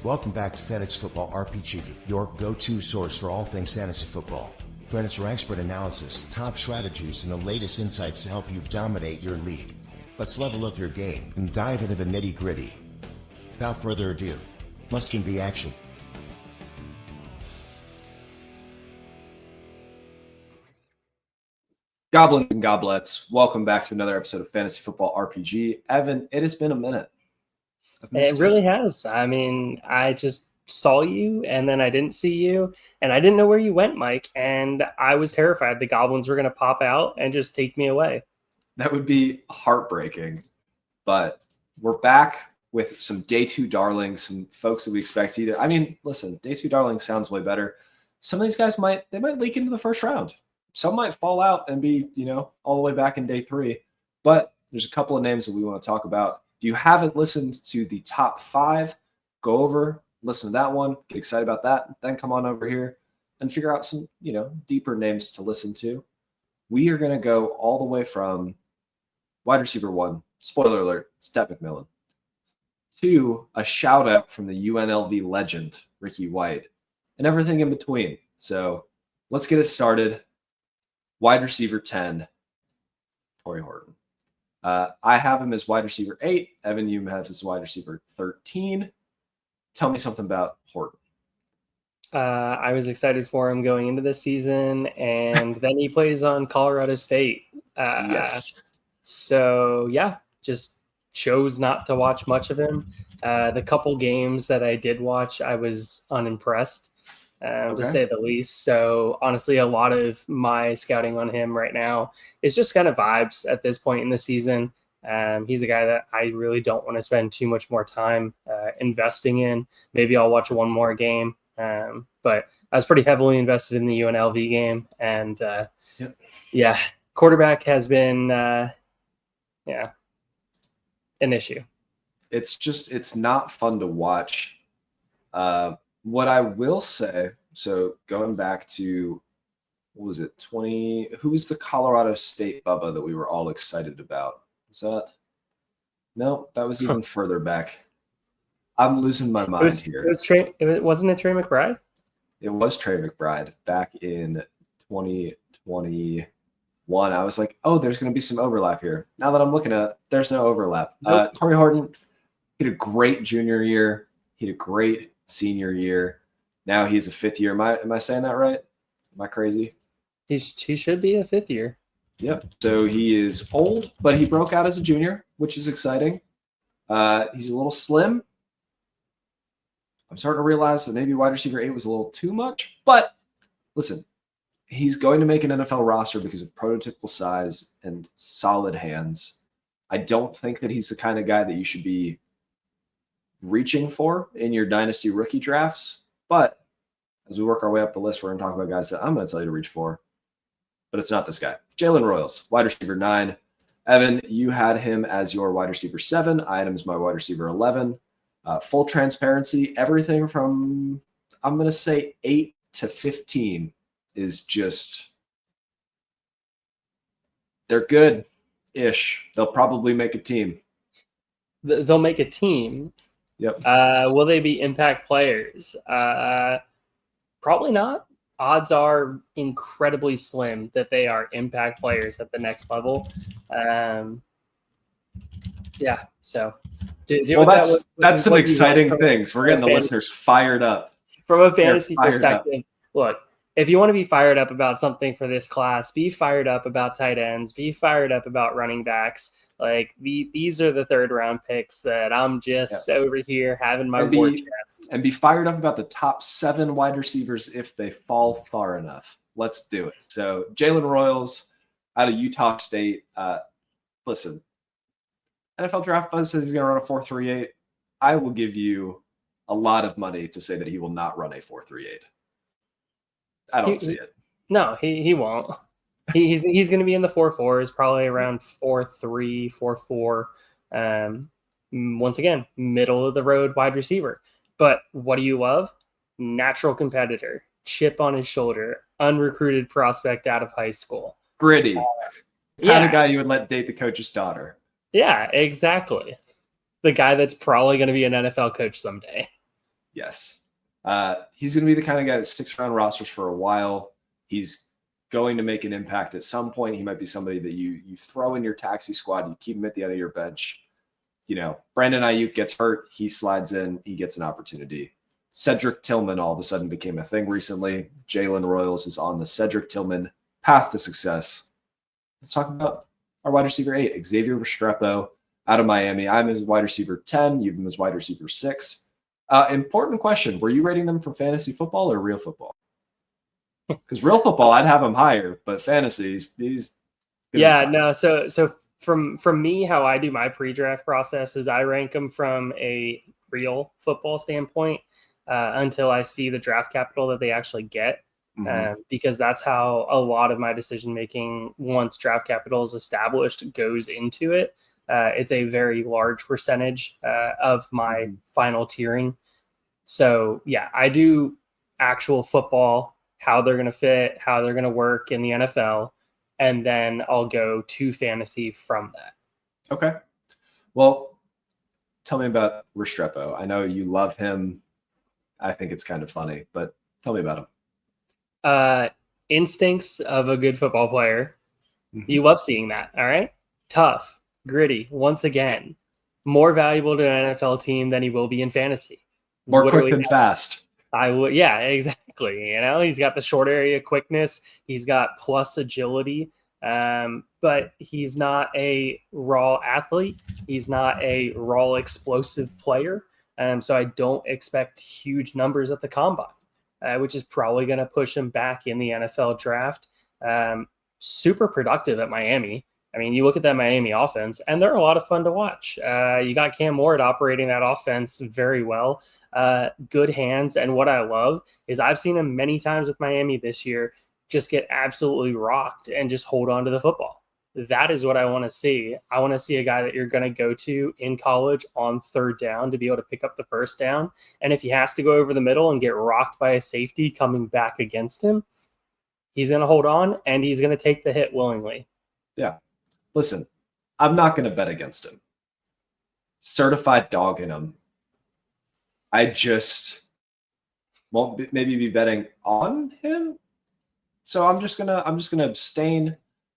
Welcome back to Fantasy Football RPG, your go-to source for all things fantasy football. Join us for expert analysis, top strategies, and the latest insights to help you dominate your league. Let's level up your game and dive into the nitty-gritty. Without further ado, let's get the action. Goblins and goblets, welcome back to another episode of Fantasy Football RPG. Evan, it has been a minute. It really has. I mean, I just saw you, and then I didn't see you, and I didn't know where you went, Mike, and I was terrified the goblins were going to pop out and just take me away. That would be heartbreaking, but we're back with some day two darlings, some folks that we expect either. I mean, listen, day two darlings sounds way better. Some of these guys might leak into the first round. Some might fall out and be, all the way back in day three, but there's a couple of names that we want to talk about. If you haven't listened to the top 5, go over, listen to that one, get excited about that, then come on over here and figure out some, deeper names to listen to. We are going to go all the way from wide receiver 1, spoiler alert, it's Ted McMillan, to a shout out from the UNLV legend, Ricky White, and everything in between. So let's get it started. Wide receiver 10, Torrey Horton. I have him as wide receiver 8. Evan, you have his wide receiver 13. Tell me something about Horton. I was excited for him going into this season, and then he plays on Colorado State. Yes. So, yeah, just chose not to watch much of him. The couple games that I did watch, I was unimpressed, to say the least. So, honestly, a lot of my scouting on him right now is just kind of vibes at this point in the season. He's a guy that I really don't want to spend too much more time investing in. Maybe I'll watch one more game. But I was pretty heavily invested in the UNLV game. And, quarterback has been, an issue. It's not fun to watch. What I will say, so going back to, what was it, who was the Colorado State Bubba that we were all excited about? Was that? No, that was even further back. I'm losing my mind here. Wasn't it Trey McBride? It was Trey McBride back in 2021. I was like, oh, there's going to be some overlap here. Now that I'm looking at it, there's no overlap. Nope. Torrey Horton, he had a great junior year. He had a great senior year. Now he's a fifth year. Am I saying that right? Am I crazy? He should be a fifth year. Yep. So he is old, but he broke out as a junior, which is exciting. He's a little slim. I'm starting to realize that maybe wide receiver 8 was a little too much. But listen, he's going to make an NFL roster because of prototypical size and solid hands. I don't think that he's the kind of guy that you should be reaching for in your dynasty rookie drafts. But as we work our way up the list, we're going to talk about guys that I'm going to tell you to reach for. But it's not this guy. Jalen Royals, wide receiver 9. Evan, you had him as your wide receiver 7. I had him as my wide receiver 11. Full transparency, everything from, I'm going to say 8 to 15 is just, they're good-ish. They'll probably make a team. They'll make a team. Yep. Will they be impact players? Probably not. Odds are incredibly slim that they are impact players at the next level. So. That's some exciting things. We're getting the listeners fired up. From a fantasy perspective, look, if you want to be fired up about something for this class, be fired up about tight ends, be fired up about running backs. Like these are the 3rd round picks that I'm just over here having my war chest. And be fired up about the top 7 wide receivers if they fall far enough. Let's do it. So Jalen Royals out of Utah State. Listen, NFL Draft Buzz says he's going to run a 4.38. I will give you a lot of money to say that he will not run a 4.38. I don't see it. No, he won't. He's going to be in the 4.4s, probably around 4.3, 4.4. Once again, middle of the road wide receiver. But what do you love? Natural competitor, chip on his shoulder, unrecruited prospect out of high school. Gritty. Kind of guy you would let date the coach's daughter. Yeah, exactly. The guy that's probably going to be an NFL coach someday. Yes. He's going to be the kind of guy that sticks around rosters for a while. He's going to make an impact at some point. He might be somebody that you throw in your taxi squad. You keep him at the end of your bench. Brandon Ayuk gets hurt. He slides in. He gets an opportunity. Cedric Tillman all of a sudden became a thing recently. Jalen Royals is on the Cedric Tillman path to success. Let's talk about our wide receiver 8, Xavier Restrepo out of Miami. I'm his wide receiver 10. You have him as wide receiver 6. Important question. Were you rating them for fantasy football or real football? Because real football, I'd have him higher, but fantasy, he's yeah, no. So from me, how I do my pre-draft process is I rank them from a real football standpoint until I see the draft capital that they actually get, because that's how a lot of my decision making once draft capital is established goes into it. It's a very large percentage of my final tiering. So yeah, I do actual football, how they're going to fit, how they're going to work in the NFL, and then I'll go to fantasy from that. Okay. Well, tell me about Restrepo. I know you love him. I think it's kind of funny, but tell me about him. Instincts of a good football player. You love seeing that. All right. Tough, gritty. Once again, more valuable to an NFL team than he will be in fantasy. More quick than fast. I would. Yeah, exactly. He's got the short area quickness. He's got plus agility. But he's not a raw athlete. He's not a raw explosive player. So I don't expect huge numbers at the combine, which is probably going to push him back in the NFL draft. Super productive at Miami. I mean, you look at that Miami offense, and they're a lot of fun to watch. You got Cam Ward operating that offense very well. Good hands. And what I love is I've seen him many times with Miami this year just get absolutely rocked and just hold on to the football. That is what I want to see. I want to see a guy that you're going to go to in college on third down to be able to pick up the first down. And if he has to go over the middle and get rocked by a safety coming back against him, he's going to hold on and he's going to take the hit willingly. Yeah. Listen, I'm not going to bet against him. Certified dog in him. I just won't maybe be betting on him. So I'm just gonna abstain.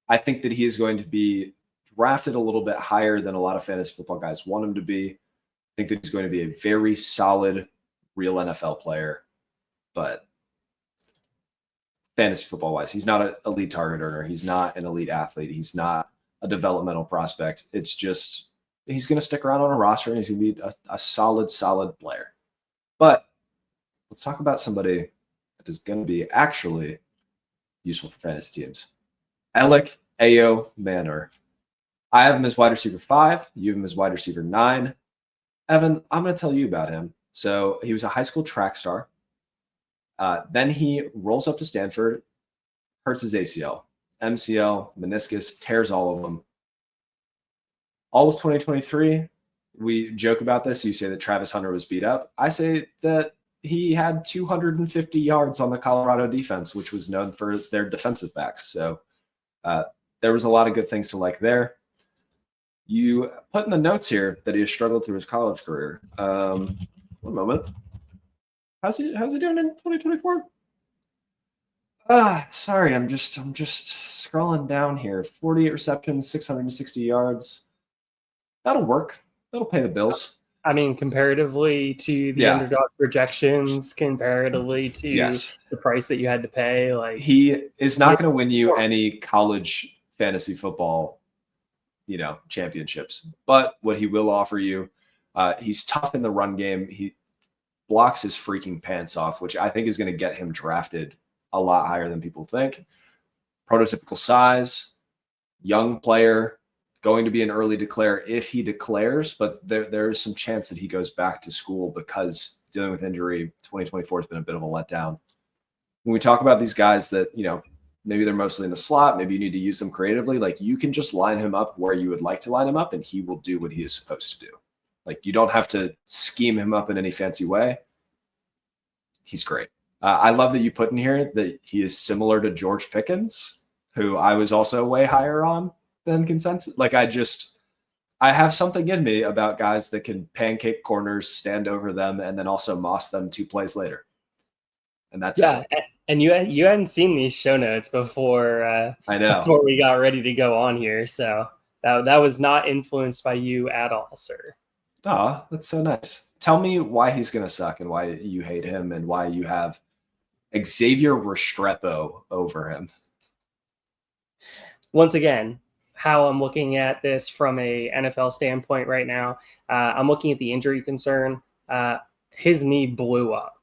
I think that he is going to be drafted a little bit higher than a lot of fantasy football guys want him to be. I think that he's going to be a very solid, real NFL player. But fantasy football wise, he's not an elite target earner. He's not an elite athlete. He's not a developmental prospect. It's just he's going to stick around on a roster and he's going to be a solid player. But let's talk about somebody that is going to be actually useful for fantasy teams. Alec Ayo Manor. I have him as wide receiver 5. You have him as wide receiver 9. Evan, I'm going to tell you about him. So he was a high school track star. Then he rolls up to Stanford, hurts his ACL, MCL, meniscus, tears all of them. All of 2023, we joke about this. You say that Travis Hunter was beat up. I say that he had 250 yards on the Colorado defense, which was known for their defensive backs. So there was a lot of good things to like there. You put in the notes here that he has struggled through his college career. One moment. How's he doing in 2024? Sorry, I'm just scrolling down here. 48 receptions, 660 yards. That'll work. That'll pay the bills. I mean, comparatively to the underdog projections, comparatively to the price that you had to pay, like he is not going to win you any college fantasy football, championships. But what he will offer you, he's tough in the run game. He blocks his freaking pants off, which I think is going to get him drafted a lot higher than people think. Prototypical size, young player, going to be an early declare if he declares, but there is some chance that he goes back to school because dealing with injury, 2024 has been a bit of a letdown. When we talk about these guys that, maybe they're mostly in the slot, maybe you need to use them creatively, like you can just line him up where you would like to line him up and he will do what he is supposed to do. Like you don't have to scheme him up in any fancy way. He's great. I love that you put in here that he is similar to George Pickens, who I was also way higher on than consensus. Like I have something in me about guys that can pancake corners, stand over them, and then also moss them 2 plays later. And that's it. And you hadn't seen these show notes before. I know. Before we got ready to go on here, so that was not influenced by you at all, sir. Oh, that's so nice. Tell me why he's going to suck and why you hate him and why you have Xavier Restrepo over him. Once again, how I'm looking at this from a NFL standpoint right now, I'm looking at the injury concern. His knee blew up.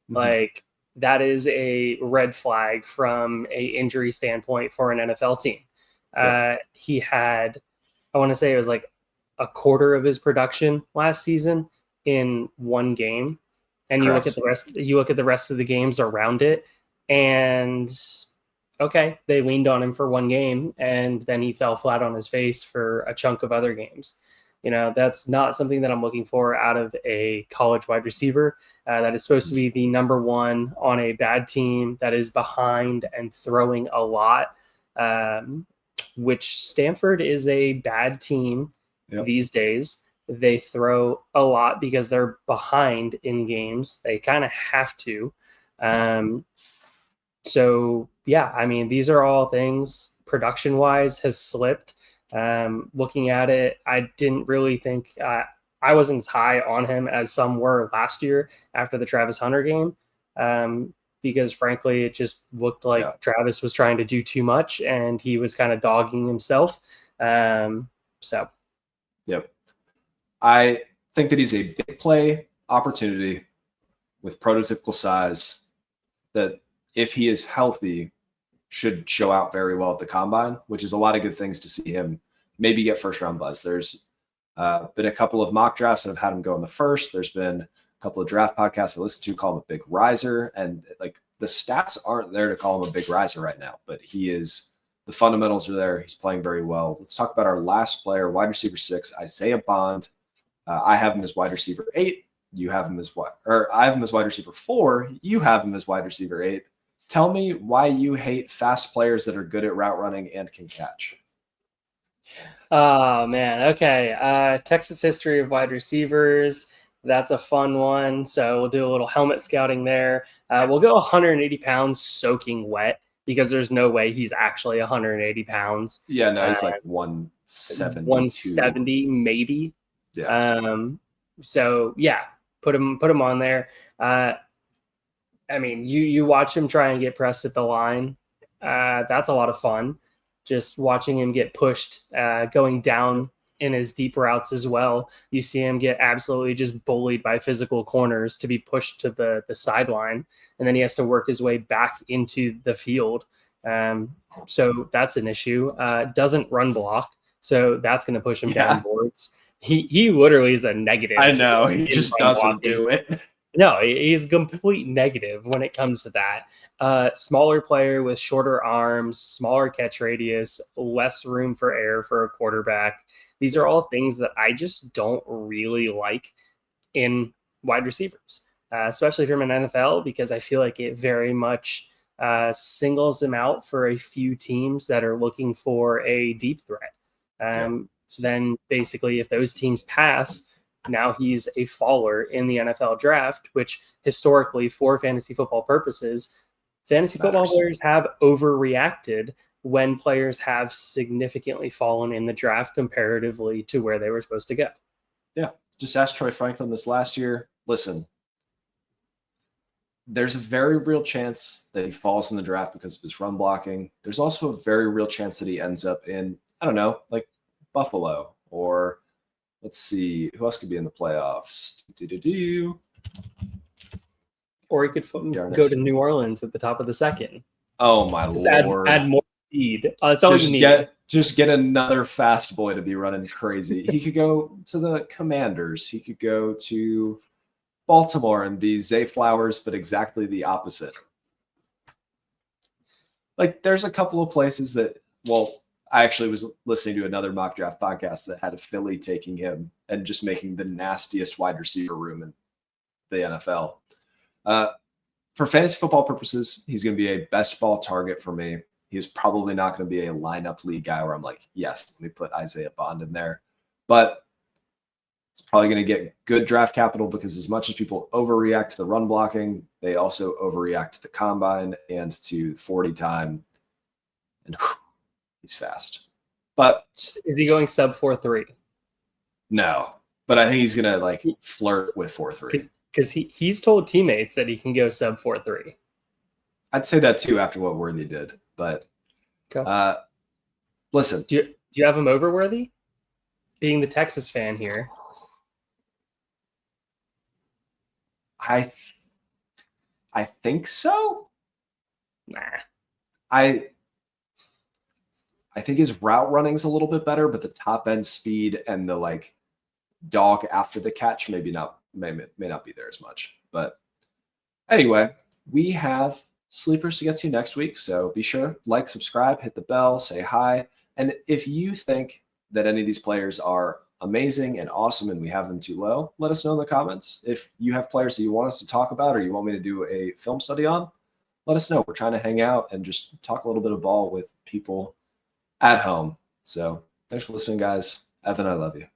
Mm-hmm. Like, that is a red flag from a injury standpoint for an NFL team. He had, I want to say it was like a quarter of his production last season in one game. And you look at the rest of the games around it, and okay, they leaned on him for one game, and then he fell flat on his face for a chunk of other games. That's not something that I'm looking for out of a college wide receiver that is supposed to be the number one on a bad team that is behind and throwing a lot, which Stanford is a bad team these days. They throw a lot because they're behind in games. They kind of have to. So, yeah, I mean, these are all things production-wise has slipped. Looking at it, I didn't really think I wasn't as high on him as some were last year after the Travis Hunter game, because frankly, it just looked like Travis was trying to do too much and he was kind of dogging himself. Yep. I think that he's a big play opportunity with prototypical size that, if he is healthy, should show out very well at the combine, which is a lot of good things to see him maybe get first round buzz. There's been a couple of mock drafts that have had him go in the first. There's been a couple of draft podcasts I listen to call him a big riser. And like, the stats aren't there to call him a big riser right now, but the fundamentals are there. He's playing very well. Let's talk about our last player, wide receiver 6, Isaiah Bond. I have him as wide receiver 8. You have him as I have him as wide receiver 4. You have him as wide receiver 8. Tell me why you hate fast players that are good at route running and can catch. Oh, man. Okay. Texas history of wide receivers. That's a fun one. So we'll do a little helmet scouting there. We'll go 180 pounds soaking wet, because there's no way he's actually 180 pounds. Yeah, no, he's like 170. 170 maybe. Yeah. So yeah, put him on there. I mean, you watch him try and get pressed at the line. That's a lot of fun. Just watching him get pushed, going down in his deep routes as well. You see him get absolutely just bullied by physical corners to be pushed to the sideline, and then he has to work his way back into the field. So that's an issue. Doesn't run block, so that's going to push him down boards. He literally is a negative. I know, he just doesn't do it. No, he's complete negative when it comes to that. Smaller player with shorter arms, smaller catch radius, less room for error for a quarterback. These are all things that I just don't really like in wide receivers, especially from an NFL, because I feel like it very much singles him out for a few teams that are looking for a deep threat. So then basically, if those teams pass, now he's a faller in the NFL draft, which historically, for fantasy football purposes, fantasy football players have overreacted when players have significantly fallen in the draft comparatively to where they were supposed to go. Yeah. Just ask Troy Franklin this last year. Listen, there's a very real chance that he falls in the draft because of his run blocking. There's also a very real chance that he ends up in, I don't know, like Buffalo, or let's see, who else could be in the playoffs? Or he could go to New Orleans at the top of the second. Oh, my Lord. Add more speed. That's all you need. Just get another fast boy to be running crazy. He could go to the Commanders. He could go to Baltimore and be Zay Flowers, but exactly the opposite. Like, there's a couple of places that, I actually was listening to another mock draft podcast that had a Philly taking him and just making the nastiest wide receiver room in the NFL. For fantasy football purposes, he's going to be a best ball target for me. He is probably not going to be a lineup league guy where I'm like, yes, let me put Isaiah Bond in there. but it's probably going to get good draft capital because as much as people overreact to the run blocking, they also overreact to the combine and to 40 time. And he's fast. But is he going sub 4.3? No, but I think he's going to like flirt with 4.3. Because he's told teammates that he can go sub 4.3. I'd say that too after what Worthy did. But listen. Do you have him over Worthy? Being the Texas fan here. I think so. Nah. I think his route running's a little bit better, but the top end speed and the like dog after the catch may not be there as much. But anyway, we have sleepers to get to next week. So be sure, like, subscribe, hit the bell, say hi. And if you think that any of these players are amazing and awesome and we have them too low, let us know in the comments. If you have players that you want us to talk about or you want me to do a film study on, let us know. We're trying to hang out and just talk a little bit of ball with people at home. So thanks for listening, guys. Evan, I love you.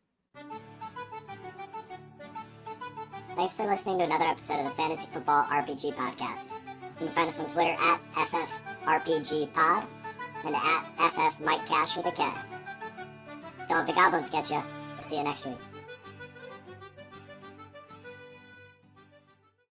Thanks for listening to another episode of the Fantasy Football RPG Podcast. You can find us on Twitter at FFRPGPod and at FFMikeCash with a K. Don't let the goblins get you. See you next week.